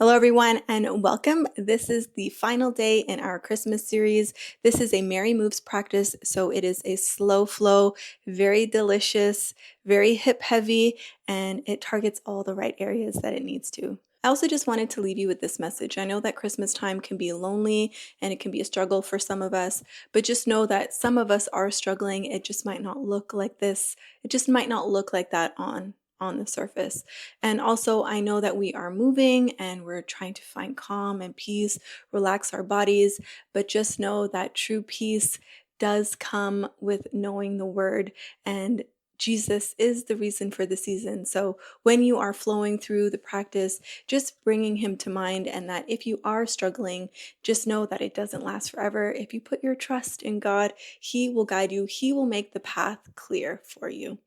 Hello, everyone, and welcome. This is the final day in our Christmas series. This is a Merry Moves practice, so it is a slow flow, very delicious, very hip heavy, and it targets all the right areas that it needs to. I also just wanted to leave you with this message. I know that Christmas time can be lonely and it can be a struggle for some of us, but just know that some of us are struggling. It just might not look like this. It just might not look like that on the surface. And also, I know that we are moving and we're trying to find calm and peace, relax our bodies, but just know that true peace does come with knowing the word, and Jesus is the reason for the season. So when you are flowing through the practice, just bringing him to mind, and that if you are struggling, just know that it doesn't last forever. If you put your trust in God, he will guide you. He will make the path clear for you.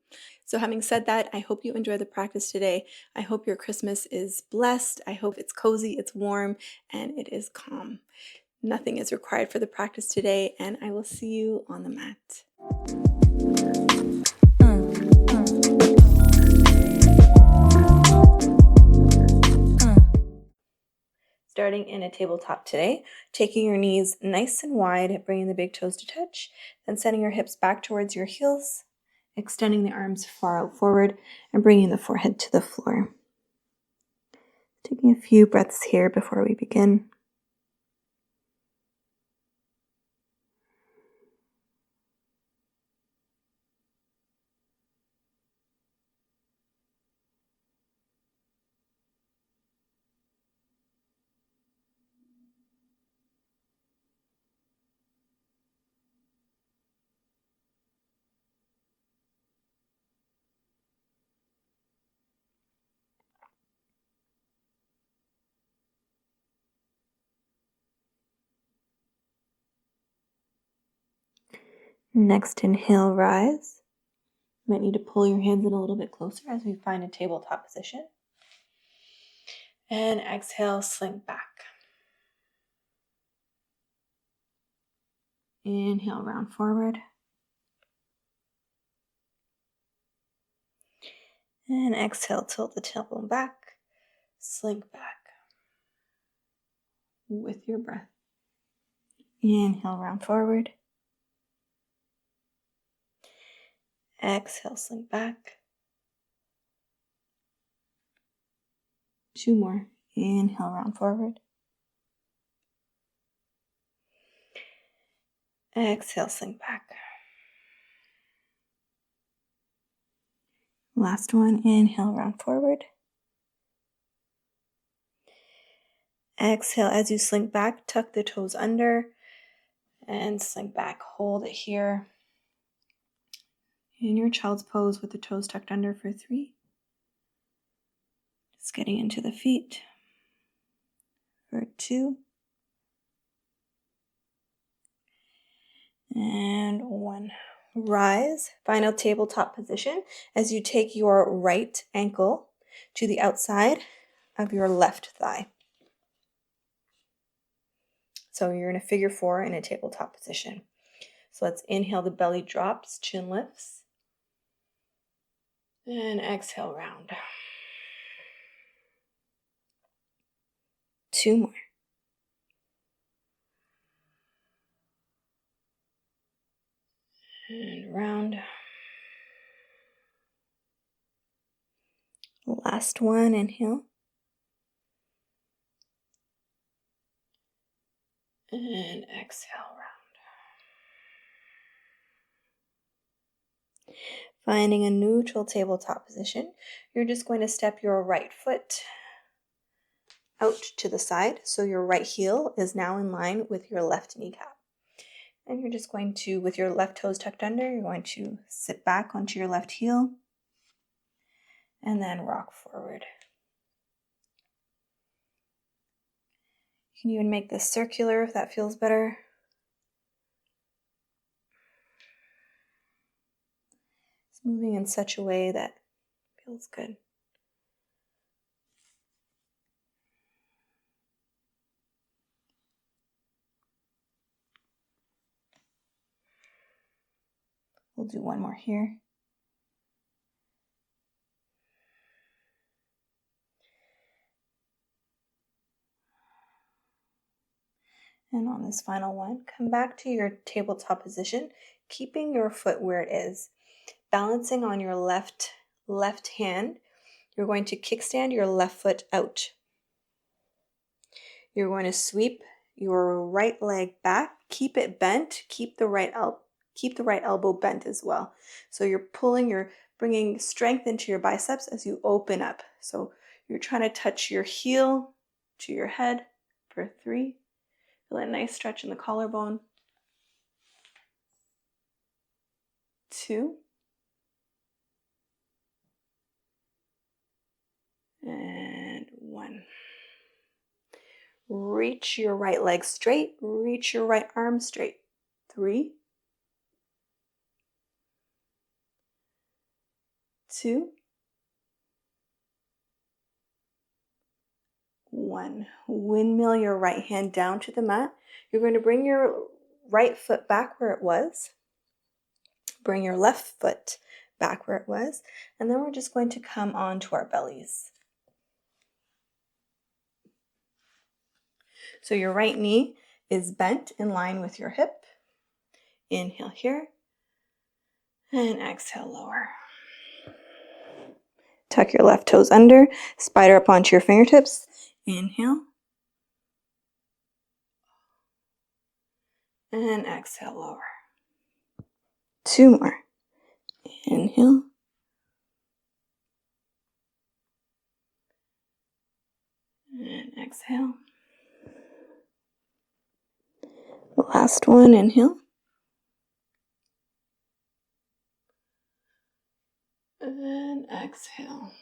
So having said that, I hope you enjoy the practice today. I hope your Christmas is blessed. I hope it's cozy, it's warm, and it is calm. Nothing is required for the practice today, and I will see you on the mat. Starting in a tabletop today, taking your knees nice and wide, bringing the big toes to touch, then sending your hips back towards your heels, extending the arms far out forward, and bringing the forehead to the floor. Taking a few breaths here before we begin. Next, inhale, rise. You might need to pull your hands in a little bit closer as we find a tabletop position. And exhale, slink back. Inhale, round forward. And exhale, tilt the tailbone back, slink back with your breath. Inhale, round forward. Exhale, slink back. 2 more. Inhale, round forward. Exhale, slink back. Last one. Inhale, round forward. Exhale, as you slink back, tuck the toes under and slink back. Hold it here in your child's pose with the toes tucked under for 3. Just getting into the feet for 2. And 1. Rise, final tabletop position as you take your right ankle to the outside of your left thigh. So you're in a figure 4 in a tabletop position. So let's inhale, the belly drops, chin lifts. And exhale, round. 2 more. And round. Last one, inhale. And exhale, round. Finding a neutral tabletop position, you're just going to step your right foot out to the side. So your right heel is now in line with your left kneecap. And you're just going to, with your left toes tucked under, you're going to sit back onto your left heel and then rock forward. You can even make this circular if that feels better. It's moving in such a way that feels good. We'll do one more here. And on this final one, come back to your tabletop position, keeping your foot where it is. Balancing on your left hand, you're going to kickstand your left foot out. You're going to sweep your right leg back, keep it bent, keep the right elbow bent as well. So you're bringing strength into your biceps as you open up. So you're trying to touch your heel to your head for 3. Feel a nice stretch in the collarbone. 2. And 1. Reach your right leg straight. Reach your right arm straight. 3. 2. 1. Windmill your right hand down to the mat. You're going to bring your right foot back where it was. Bring your left foot back where it was. And then we're just going to come onto our bellies. So your right knee is bent in line with your hip. Inhale here. And exhale, lower. Tuck your left toes under. Spider up onto your fingertips. Inhale. And exhale, lower. 2 more. Inhale. And exhale. Last one, inhale. And exhale.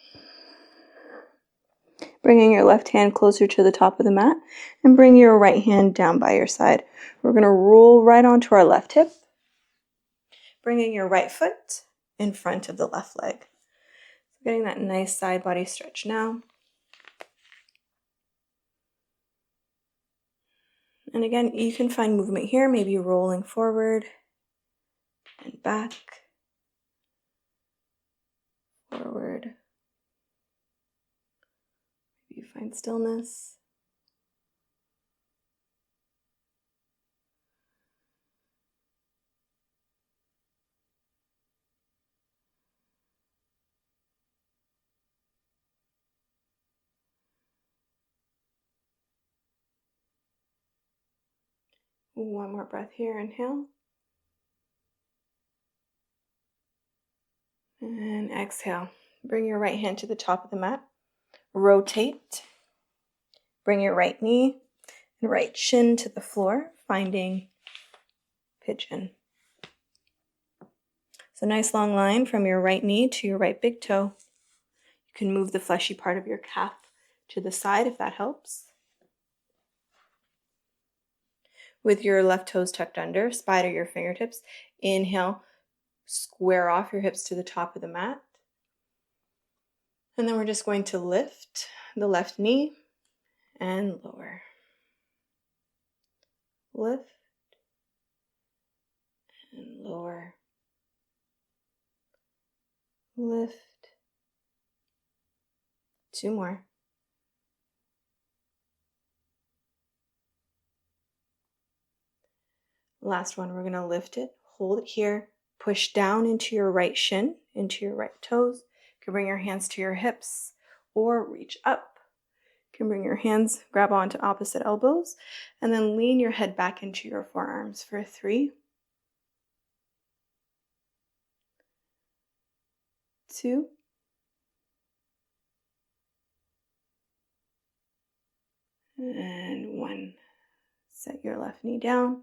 Bringing your left hand closer to the top of the mat and bring your right hand down by your side. We're going to roll right onto our left hip, bringing your right foot in front of the left leg. So getting that nice side body stretch now. And again, you can find movement here, maybe rolling forward and back, forward. Maybe you find stillness. One more breath here, inhale. And exhale. Bring your right hand to the top of the mat. Rotate. Bring your right knee and right shin to the floor, finding pigeon. So nice long line from your right knee to your right big toe. You can move the fleshy part of your calf to the side if that helps. With your left toes tucked under, spider your fingertips. Inhale, square off your hips to the top of the mat. And then we're just going to lift the left knee and lower. Lift and lower. Lift. 2 more. Last one, we're going to lift it, hold it here, push down into your right shin, into your right toes. You can bring your hands to your hips or reach up. You can bring your hands, grab onto opposite elbows, and then lean your head back into your forearms for 3, 2, and 1. Set your left knee down,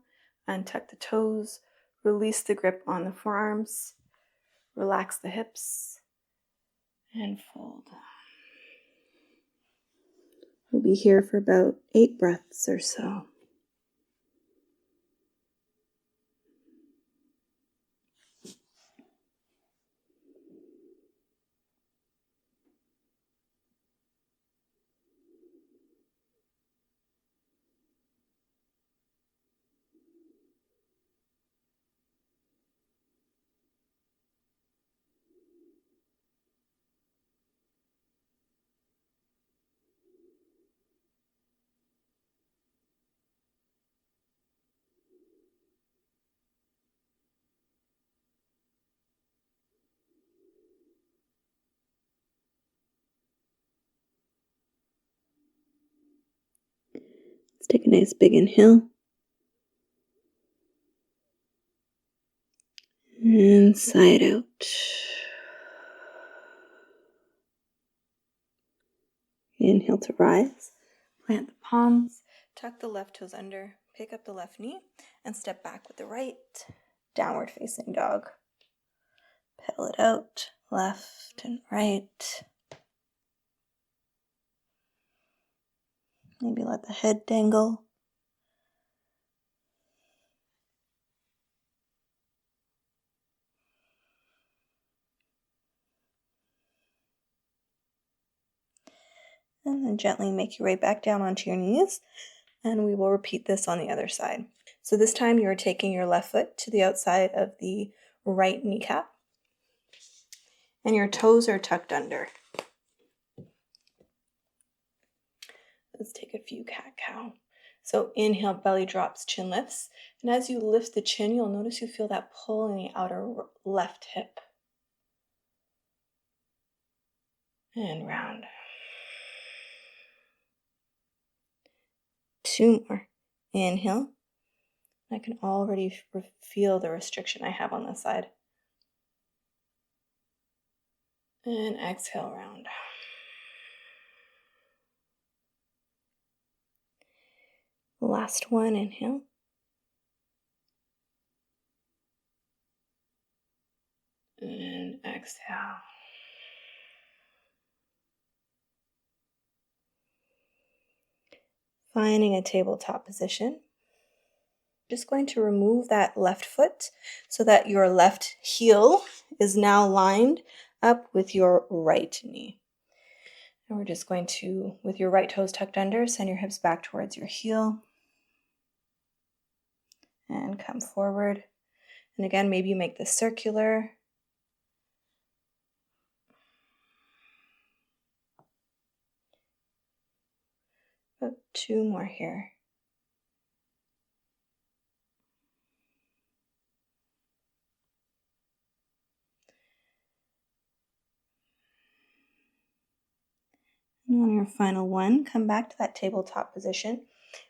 untuck the toes, release the grip on the forearms, relax the hips, and fold. We'll be here for about 8 breaths or so. Take a nice big inhale. And sigh it out. Inhale to rise. Plant the palms. Tuck the left toes under. Pick up the left knee and step back with the right. Downward facing dog. Pedal it out. Left and right. Maybe let the head dangle. And then gently make your way back down onto your knees. And we will repeat this on the other side. So this time you're taking your left foot to the outside of the right kneecap. And your toes are tucked under. Let's take a few cat-cow. So inhale, belly drops, chin lifts. And as you lift the chin, you'll notice you feel that pull in the outer left hip. And round. 2 more. Inhale. I can already feel the restriction I have on this side. And exhale, round. Last one, inhale. And exhale. Finding a tabletop position. Just going to remove that left foot so that your left heel is now lined up with your right knee. And we're just going to, with your right toes tucked under, send your hips back towards your heel. And come forward. And again, maybe you make this circular. About 2 more here. And on your final one, come back to that tabletop position.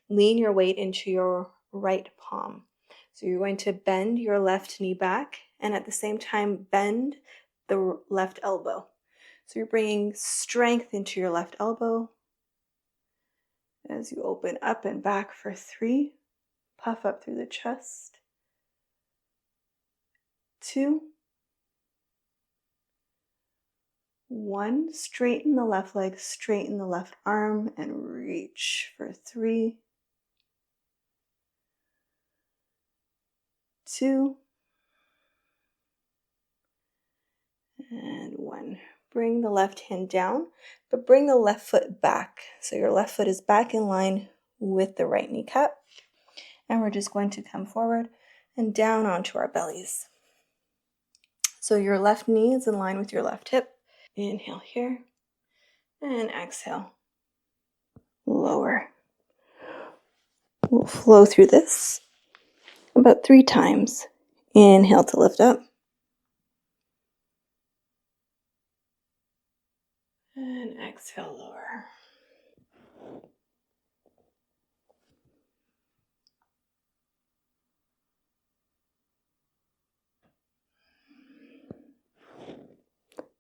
Lean your weight into your right palm. So you're going to bend your left knee back and at the same time bend the left elbow. So you're bringing strength into your left elbow. As you open up and back for 3, puff up through the chest. 2, 1, straighten the left leg, straighten the left arm, and reach for 3, 2, and 1. Bring the left hand down, but bring the left foot back. So your left foot is back in line with the right kneecap. And we're just going to come forward and down onto our bellies. So your left knee is in line with your left hip. Inhale here, and exhale. Lower. We'll flow through this about 3 times. Inhale to lift up. And exhale, lower.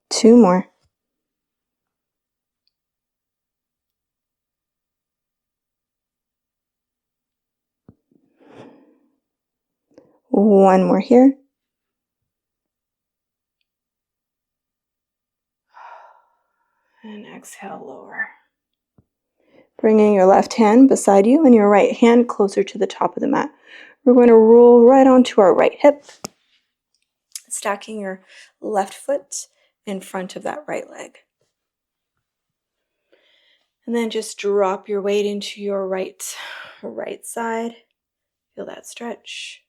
Two more. One more here. And exhale, lower. Bringing your left hand beside you and your right hand closer to the top of the mat. We're going to roll right onto our right hip, stacking your left foot in front of that right leg. And then just drop your weight into your right side. Feel that stretch.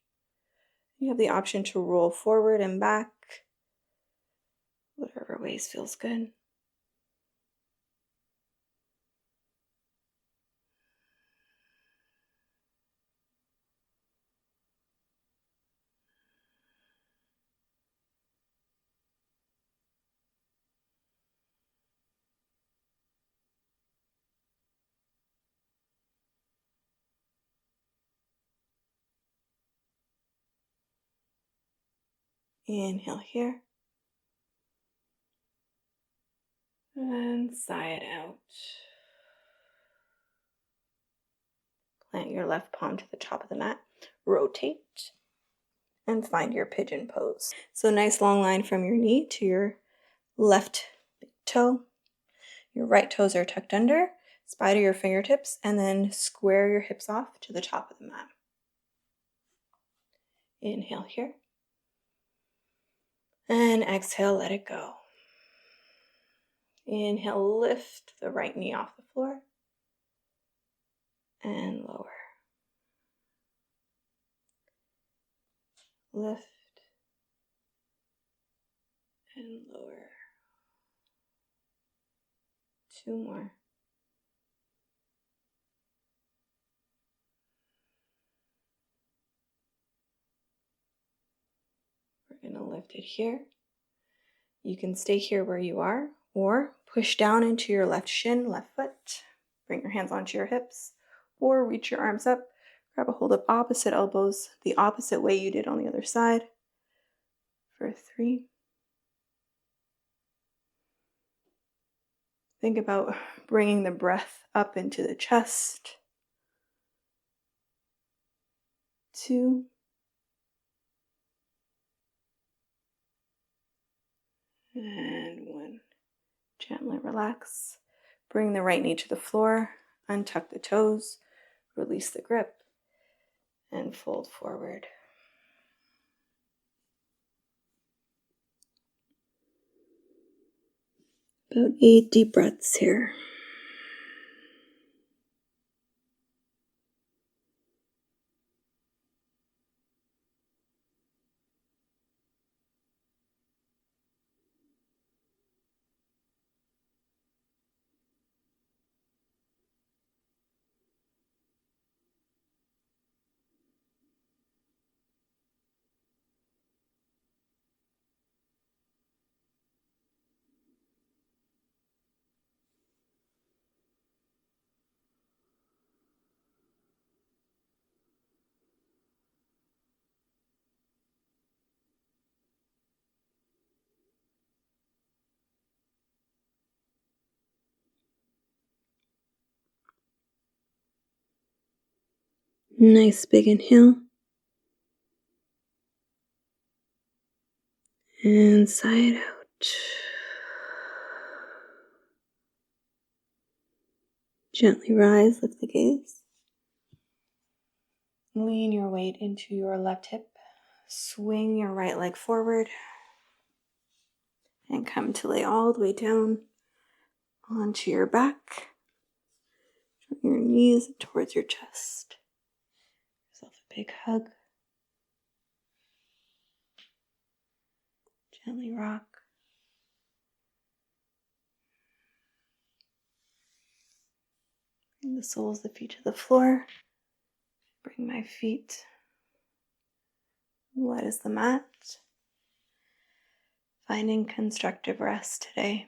You have the option to roll forward and back, whatever ways feels good. Inhale here. And sigh it out. Plant your left palm to the top of the mat. Rotate. And find your pigeon pose. So nice long line from your knee to your left big toe. Your right toes are tucked under. Spider your fingertips and then square your hips off to the top of the mat. Inhale here. And exhale, let it go. Inhale, lift the right knee off the floor. And lower. Lift. And lower. 2 more. We're going to lift it here. You can stay here where you are or push down into your left shin, left foot. Bring your hands onto your hips or reach your arms up. Grab a hold of opposite elbows the opposite way you did on the other side. For 3. Think about bringing the breath up into the chest. 2. And 1. Gently relax. Bring the right knee to the floor. Untuck the toes. Release the grip. And fold forward. About 8 deep breaths here. Nice big inhale. And sigh it out. Gently rise, lift the gaze. Lean your weight into your left hip. Swing your right leg forward. And come to lay all the way down onto your back. Your knees towards your chest. Give yourself a big hug. Gently rock. Bring the soles of the feet to the floor. Bring my feet light as the mat. Finding constructive rest today.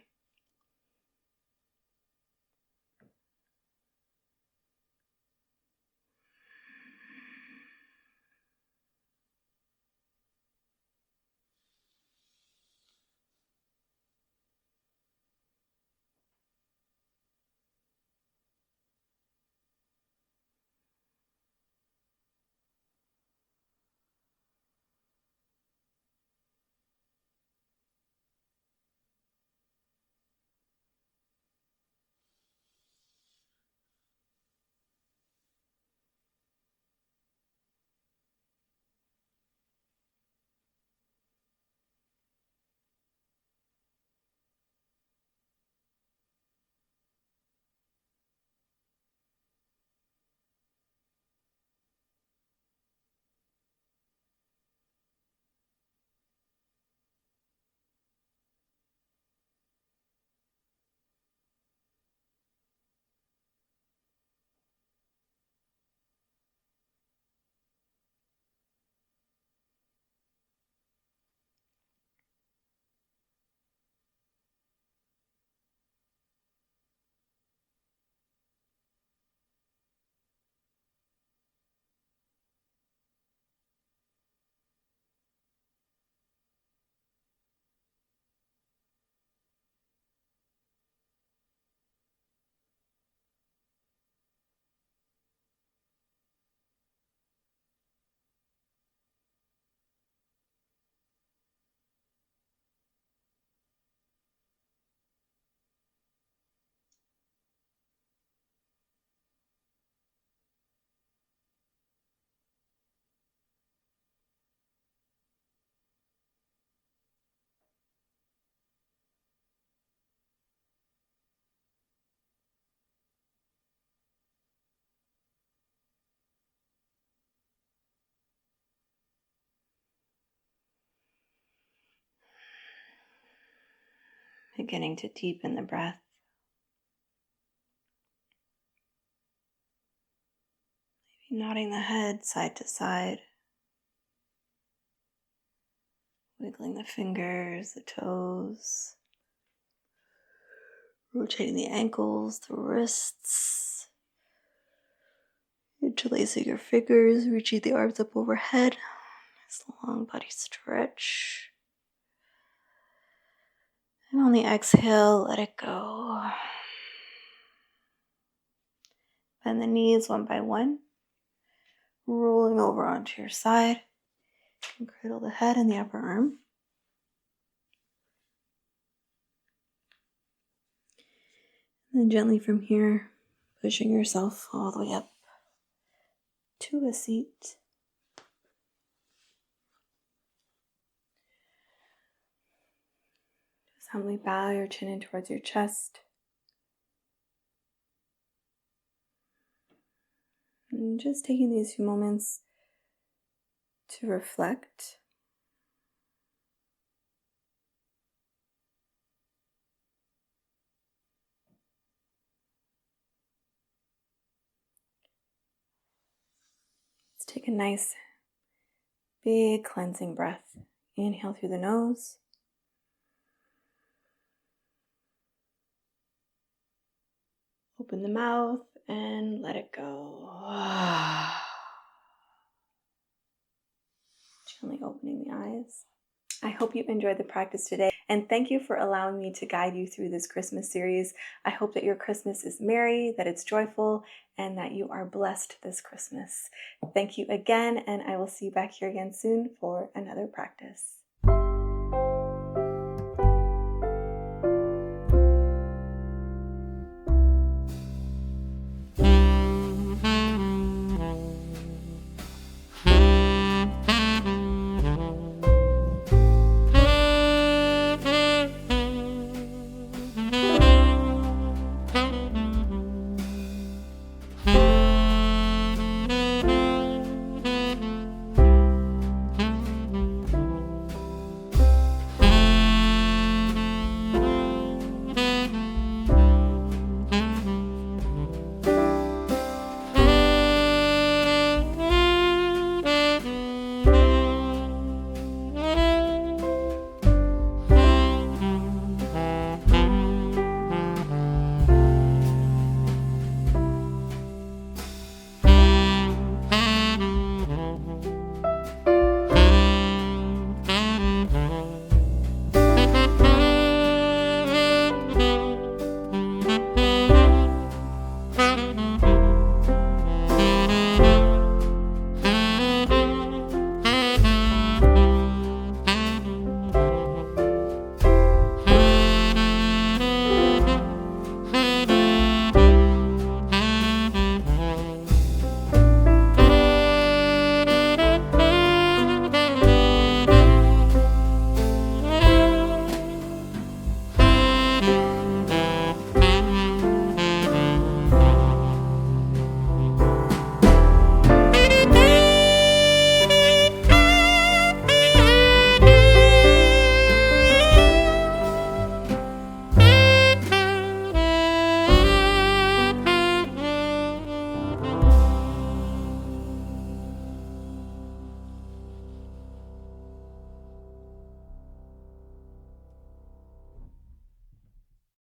Beginning to deepen the breath. Maybe nodding the head side to side. Wiggling the fingers, the toes. Rotating the ankles, the wrists. Interlacing your fingers, reaching the arms up overhead. Nice long body stretch. And on the exhale, let it go. Bend the knees one by one. Rolling over onto your side. And cradle the head and the upper arm. And then gently from here, pushing yourself all the way up to a seat. Just humbly bow your chin in towards your chest. And just taking these few moments to reflect. Let's take a nice, big cleansing breath. Inhale through the nose. Open the mouth and let it go. Gently opening the eyes. I hope you enjoyed the practice today, and thank you for allowing me to guide you through this Christmas series. I hope that your Christmas is merry, that it's joyful, and that you are blessed this Christmas. Thank you again, and I will see you back here again soon for another practice.